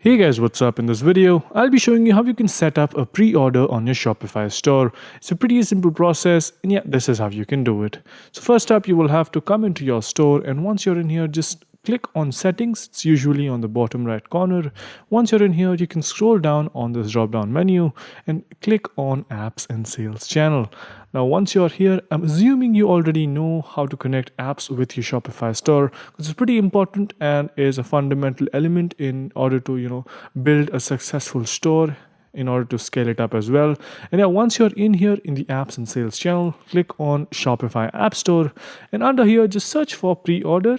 Hey guys, what's up? In this video, I'll be showing you how you can set up a pre-order on your Shopify store. It's a pretty simple process, and yeah, this is how you can do it. So first up, you will have to come into your store, and once you're in here, just click on settings. It's usually on the bottom right corner. Once you're in here, you can scroll down on this drop down menu and click on apps and sales channel. Now once you're here, I'm assuming you already know how to connect apps with your Shopify store, because it's pretty important and is a fundamental element in order to build a successful store, in order to scale it up as well. And yeah, once you're in here in the apps and sales channel, click on Shopify App Store, and under here just search for pre-order.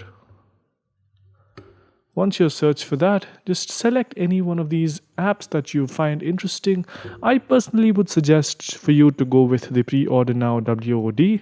Once you search for that, just select any one of these apps that you find interesting. I personally would suggest for you to go with the Pre-Order Now WOD.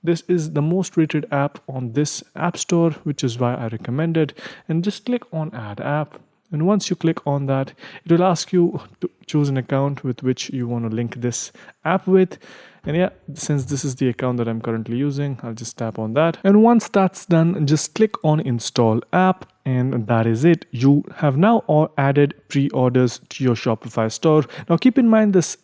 This is the most rated app on this app store, which is why I recommend it. And just click on Add App. And once you click on that, it will ask you to choose an account with which you want to link this app with. And yeah, since this is the account that I'm currently using, I'll just tap on that. And once that's done, just click on Install App. And that is it. You have now added pre-orders to your Shopify store. Now keep in mind this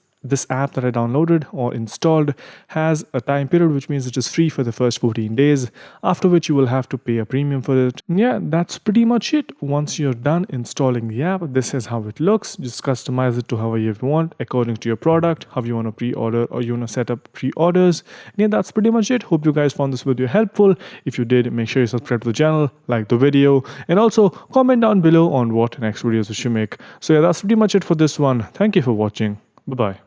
app that I downloaded or installed has a time period, which means it is free for the first 14 days, after which you will have to pay a premium for it. And yeah, that's pretty much it. Once you're done installing the app, this is how it looks. Just customize it to however you want, according to your product, how you want to pre-order or you want to set up pre-orders. And yeah, that's pretty much it. Hope you guys found this video helpful. If you did, make sure you subscribe to the channel, like the video, and also comment down below on what next videos we should make. So yeah, that's pretty much it for this one. Thank you for watching. Bye-bye.